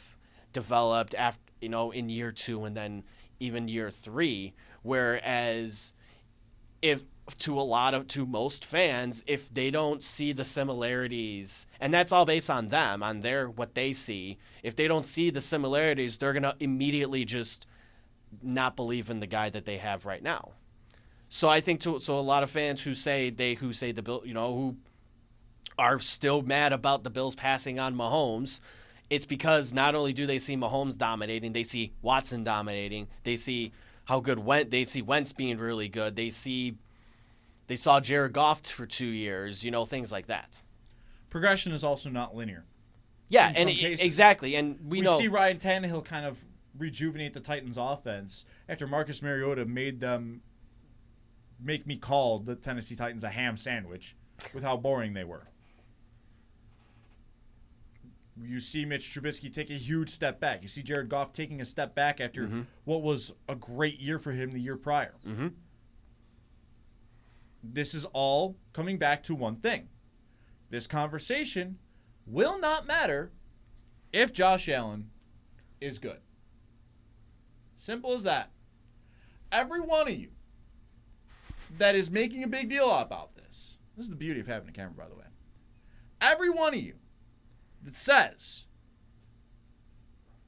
developed after in year 2 and then even year 3. Whereas, to most fans, if they don't see the similarities, and that's all based on them, on what they see. If they don't see the similarities, they're gonna immediately just not believe in the guy that they have right now. So I think a lot of fans who say the Bill, who are still mad about the Bills passing on Mahomes, it's because not only do they see Mahomes dominating, they see Watson dominating, they see how good they see Wentz being really good, they saw Jared Goff for 2 years, things like that. Progression is also not linear. Yeah, and exactly, and we know see Ryan Tannehill kind of rejuvenate the Titans' offense after Marcus Mariota made them make me call the Tennessee Titans a ham sandwich with how boring they were. You see Mitch Trubisky take a huge step back. You see Jared Goff taking a step back after what was a great year for him the year prior. Mm-hmm. This is all coming back to one thing. This conversation will not matter if Josh Allen is good. Simple as that. Every one of you that is making a big deal about this is the beauty of having a camera, by the way. Every one of you that says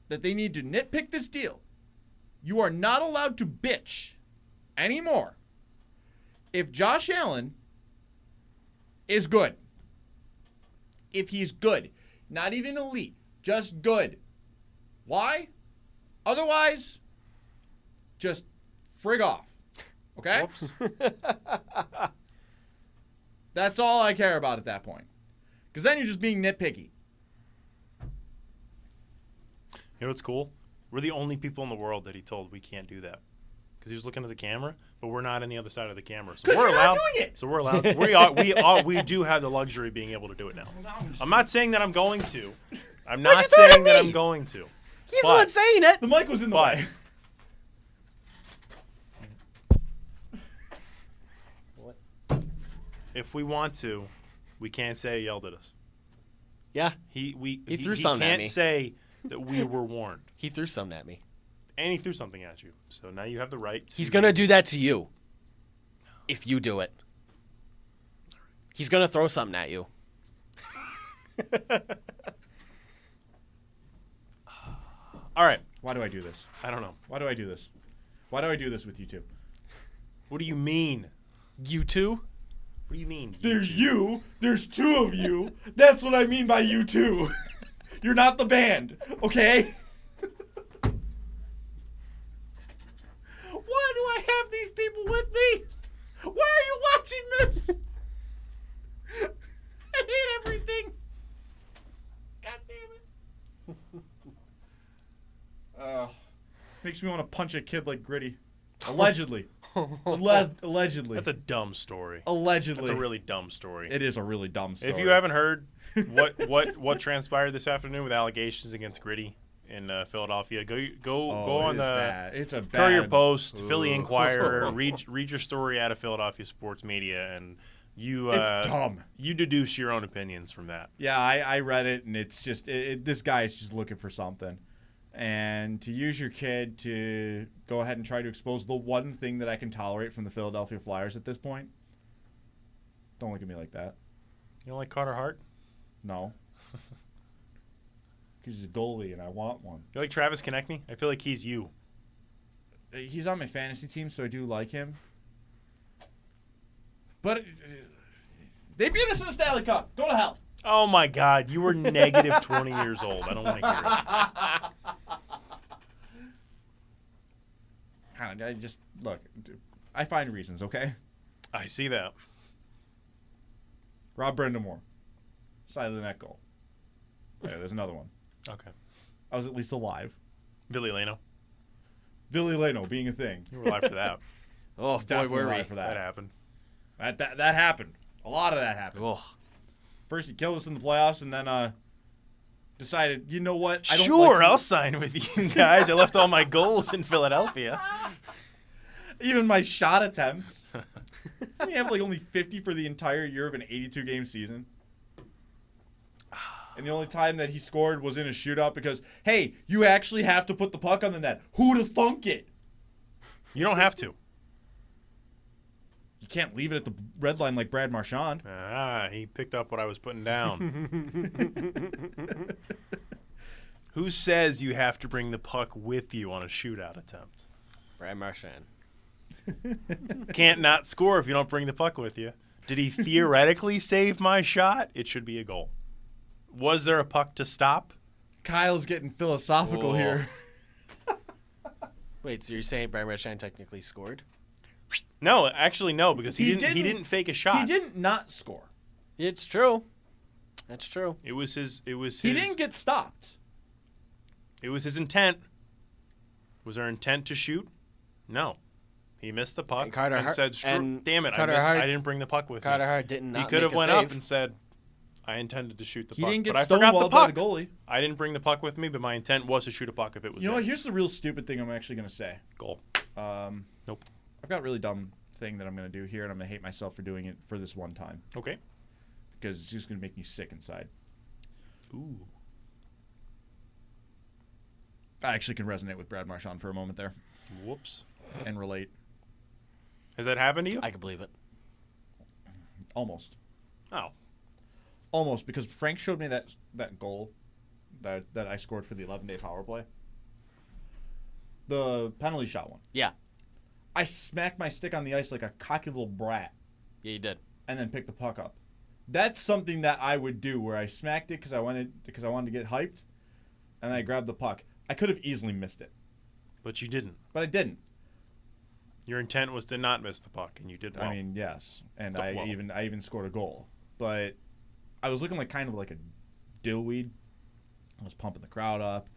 that they need to nitpick this deal, you are not allowed to bitch anymore if Josh Allen is good. If he's good. Not even elite. Just good. Why? Otherwise, just frig off. Okay? That's all I care about at that point. Because then you're just being nitpicky. You know what's cool? We're the only people in the world that he told we can't do that. Because he was looking at the camera, but we're not on the other side of the camera. So we're allowed. Not doing it. So we're allowed. We do have the luxury of being able to do it now. I'm not saying that I'm going to. I'm not saying that I'm going to. He's the one saying it. The mic was in the way. If we want to, we can't say he yelled at us. Yeah. He threw something at me. He can't say that we were warned. He threw something at me. And he threw something at you. So now you have the right to... He's going to do that to you. If you do it. He's going to throw something at you. All right. Why do I do this? I don't know. Why do I do this? Why do I do this with you two? What do you mean? You two? What do you mean? There's you. There's two of you. That's what I mean by you two. You're not the band, okay? Why do I have these people with me? Why are you watching this? I hate everything. God damn it. Makes me want to punch a kid like Gritty. Allegedly. Allegedly. That's a dumb story. Allegedly. That's a really dumb story. It is a really dumb story. If you haven't heard what transpired this afternoon with allegations against Gritty in Philadelphia, go on the bad. It's a bad Courier Post, Philly Inquirer, read your story out of Philadelphia sports media, and you it's dumb. You deduce your own opinions from that. Yeah, I read it, and it's just this guy is just looking for something. And to use your kid to go ahead and try to expose the one thing that I can tolerate from the Philadelphia Flyers at this point, don't look at me like that. You don't like Carter Hart? No. Because he's a goalie, and I want one. You like Travis Konechny? I feel like he's you. He's on my fantasy team, so I do like him. But they beat us in the Stanley Cup. Go to hell. Oh, my God. You were negative 20 years old. I don't want to hear it. I just, look, I find reasons, okay? I see that. Rob Brendamore. Side of the net goal. Yeah, there's another one. Okay. I was at least alive. Billy Leno. Billy Leno being a thing. You were alive for that. Oh, boy, Definitely were we. alive for that. That happened. That happened. A lot of that happened. Oh. First he killed us in the playoffs, and then decided, you know what? I don't Sure, like I'll sign with you guys. I left all my goals in Philadelphia. Even my shot attempts. We have like only 50 for the entire year of an 82-game season. And the only time that he scored was in a shootout because, hey, you actually have to put the puck on the net. Who'd have thunk it? You don't have to. You can't leave it at the red line like Brad Marchand. He picked up what I was putting down. Who says you have to bring the puck with you on a shootout attempt? Brad Marchand. Can't not score if you don't bring the puck with you. Did he theoretically save my shot? It should be a goal. Was there a puck to stop? Kyle's getting philosophical here. Wait, so you're saying Brad Marchand technically scored? No, actually no, because he didn't fake a shot. He didn't not score. It's true. That's true. It was his. He didn't get stopped. It was his intent. Was there intent to shoot? No. He missed the puck and said, "Damn it! I didn't bring the puck with me." Carter Hart didn't. He could have went up and said, I intended to shoot the He puck, didn't get but I forgot the stonewalled by puck. the goalie. I didn't bring the puck with me, but my intent was to shoot a puck if it was You know there. what? Here's the real stupid thing I'm actually going to say. Goal. Nope. I've got a really dumb thing that I'm going to do here, and I'm going to hate myself for doing it for this one time. Okay. Because it's just going to make me sick inside. Ooh. I actually can resonate with Brad Marchand for a moment there Whoops. and relate. Has that happened to you? I can believe it. Almost. Oh. Almost, because Frank showed me that goal that I scored for the 11-day power play. The penalty shot one. Yeah. I smacked my stick on the ice like a cocky little brat Yeah, you did. and then picked the puck up. That's something that I would do where I smacked it because I wanted to get hyped, and I grabbed the puck. I could have easily missed it, But you didn't. but I didn't. Your intent was to not miss the puck, and you did well. I mean, yes, and Done I well. even scored a goal, but I was looking like kind of like a dillweed. I was pumping the crowd up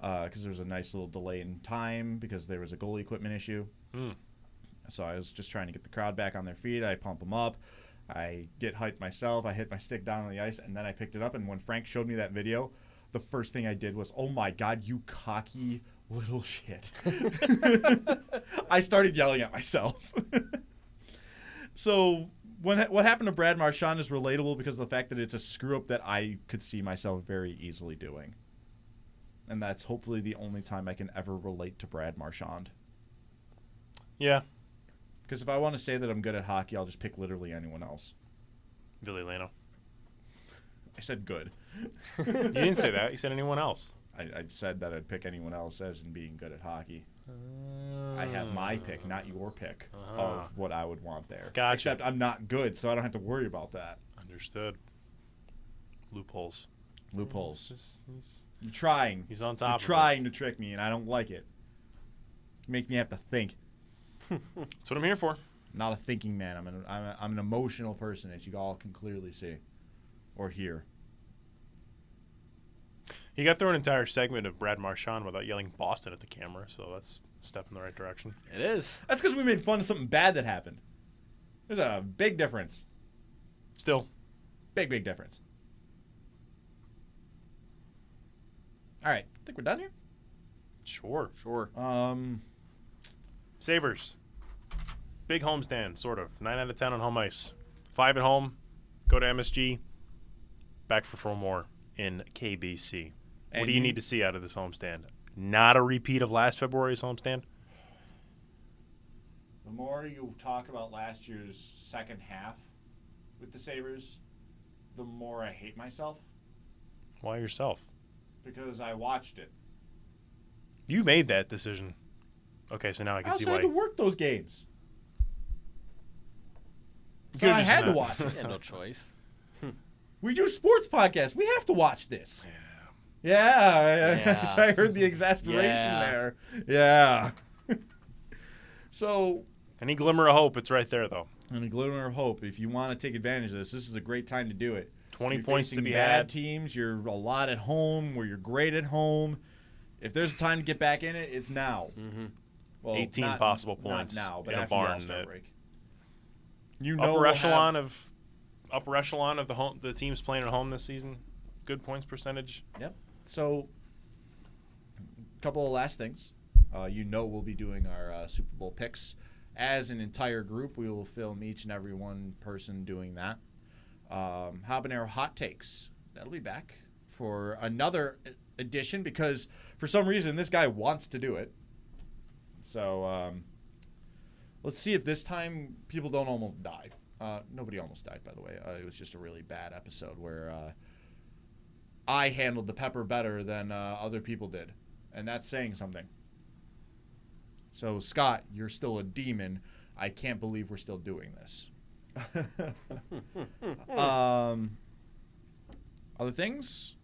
because there was a nice little delay in time because there was a goalie equipment issue. So I was just trying to get the crowd back on their feet. I pump them up. I get hyped myself. I hit my stick down on the ice, and then I picked it up. And when Frank showed me that video, the first thing I did was, "Oh my God, you cocky little shit!" I started yelling at myself. So what happened to Brad Marchand is relatable because of the fact that it's a screw up that I could see myself very easily doing, and that's hopefully the only time I can ever relate to Brad Marchand. Yeah. Because if I want to say that I'm good at hockey, I'll just pick literally anyone else. Billy Lano. I said good. You didn't say that. You said anyone else. I said that I'd pick anyone else as in being good at hockey. I have my pick, not your pick of what I would want there. Gotcha. Except I'm not good, so I don't have to worry about that. Understood. Loopholes. Loopholes. You're trying. He's on top You're of it. trying to trick me, and I don't like it. You make me have to think. That's what I'm here for. I'm not a thinking man. I'm an emotional person, as you all can clearly see or hear. He got through an entire segment of Brad Marchand without yelling Boston at the camera, so that's a step in the right direction. It is. That's because we made fun of something bad that happened. There's a big difference. Still. Big difference. All right. I think we're done here. Sure. Sure. Sabres. Big homestand, sort of. 9 out of 10 on home ice. 5 at home. Go to MSG. Back for 4 more in KBC. What And do you need to see out of this homestand? Not a repeat of last February's homestand? The more you talk about last year's second half with the Sabres, the more I hate myself Why yourself? because I watched it. You made that decision. Okay, so now I I can see also why. had to work those games. You So could've I just had to not. watch it. You had no choice. We do sports podcasts. We have to watch this. Yeah. Yeah. I heard the exasperation Yeah. there. Yeah. So, Any glimmer of hope, it's right there, though. and a glimmer of hope. If you want to take advantage of this is a great time to do it. 20 You're points to facing be bad had. teams. You're a lot at home where you're great at home. If there's a time to get back in it, it's now. Mm-hmm. Well, 18 not- possible points Not now, but in a after barn the All-Star that- break. You know, Upper we'll echelon have- of the teams playing at home this season. Good points percentage. Yep. So, a couple of last things. We'll be doing our Super Bowl picks. As an entire group, we will film each and every one person doing that. Habanero Hot Takes. That'll be back for another edition because for some reason this guy wants to do it. So, let's see if this time people don't almost die. Nobody almost died, by the way. It was just a really bad episode where I handled the pepper better than other people did. And that's saying something. So, Scott, you're still a demon. I can't believe we're still doing this. Other things?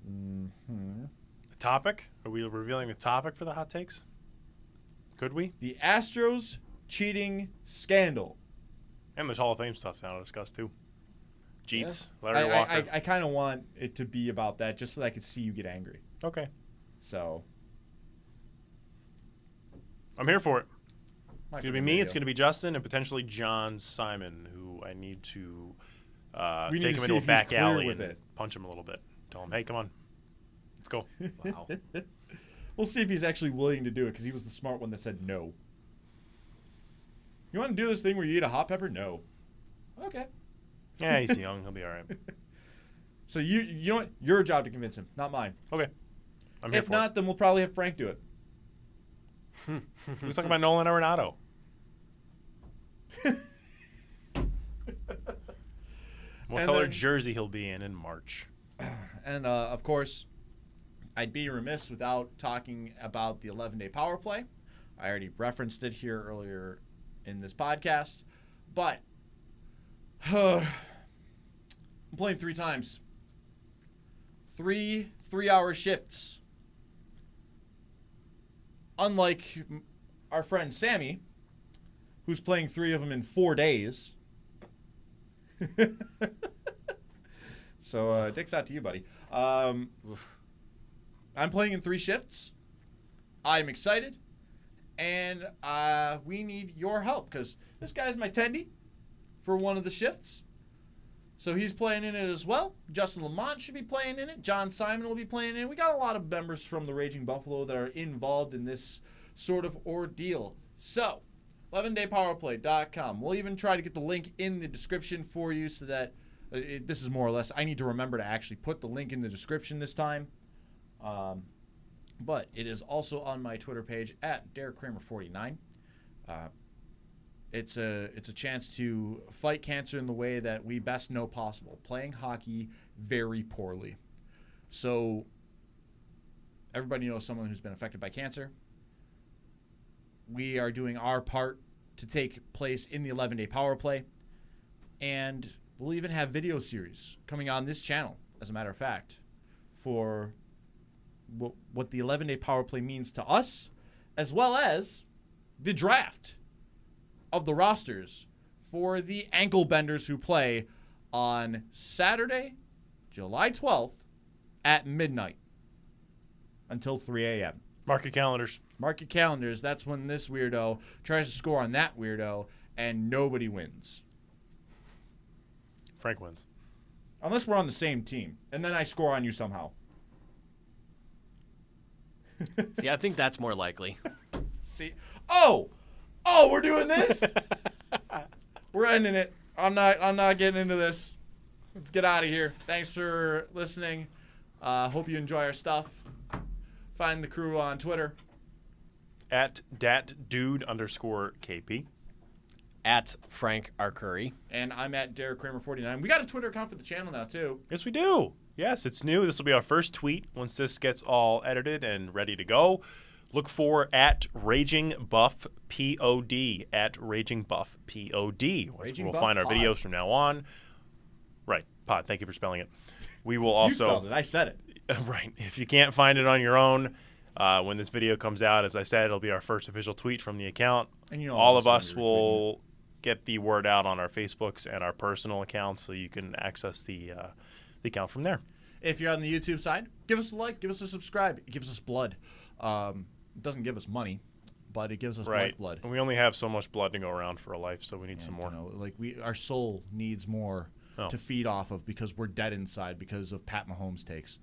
Mm-hmm. The topic? Are we revealing the topic for the hot takes? Could we? The Astros cheating scandal. And there's Hall of Fame stuff now to discuss, too. Jeets, I Larry Walker. kind of want it to be about that just so that I could see you get angry. Okay. So, I'm here for it. might It's going to be me, it's going to be Justin, and potentially John Simon, who I need to We need take to him see into a if he's back clear alley with and it. punch him a little bit. Tell him, hey, come on. Let's go. Wow. We'll see if he's actually willing to do it because he was the smart one that said no. You want to do this thing where you eat a hot pepper? No. Okay. Yeah, he's young. He'll be all right. So you know what? Your job to convince him, not mine. Okay. I'm here If for not, then we'll probably have Frank do it. it. Who's talking about Nolan Arenado? What And color then- jersey he'll be in March? And, of course, I'd be remiss without talking about the 11-day power play. I already referenced it here earlier in this podcast. But I'm playing 3 times. 3 3-hour shifts. Unlike our friend Sammy, who's playing 3 of them in 4 days. So, dick's out to you, buddy. I'm playing in 3 shifts. I'm excited. And we need your help because this guy's my tendy for one of the shifts. So he's playing in it as well. Justin Lamont should be playing in it. John Simon will be playing in it. We got a lot of members from the Raging Buffalo that are involved in this sort of ordeal. So, 11daypowerplay.com. We'll even try to get the link in the description for you so that this is more or less, I need to remember to actually put the link in the description this time. But it is also on my Twitter page at DerekKramer49. It's a chance to fight cancer in the way that we best know possible, playing hockey very poorly. So everybody knows someone who's been affected by cancer. We are doing our part to take place in the 11-day power play, and we'll even have video series coming on this channel, as a matter of fact, for what the 11-day power play means to us, as well as the draft of the rosters for the ankle benders who play on Saturday, July 12th at midnight until 3 a.m. Mark your calendars. Mark your calendars. That's when this weirdo tries to score on that weirdo, and nobody wins. Frank wins. Unless we're on the same team, and then I score on you somehow. See, I think that's more likely. See? Oh, we're doing this? We're ending it. I'm not getting into this. Let's get out of here. Thanks for listening. Hope you enjoy our stuff. Find the crew on Twitter. At datdude_KP. At Frank Arcuri. And I'm at DerekKramer49. We got a Twitter account for the channel now, too. Yes, we do. Yes, it's new. This will be our first tweet once this gets all edited and ready to go. Look for at Raging Buff POD. At Raging Buff POD. We'll find our videos from now on. Right. Pod. Thank you for spelling it. We will also. You spelled it. I said it. Right. If you can't find it on your own, when this video comes out, as I said, it'll be our first official tweet from the account. And all of us will get the word out on our Facebooks and our personal accounts, so you can access the account from there. If you're on the YouTube side, give us a like, give us a subscribe. It gives us blood. It doesn't give us money, but it gives us blood. And we only have so much blood to go around for a life, so we need some more. Like our soul needs more to feed off of because we're dead inside because of Pat Mahomes takes.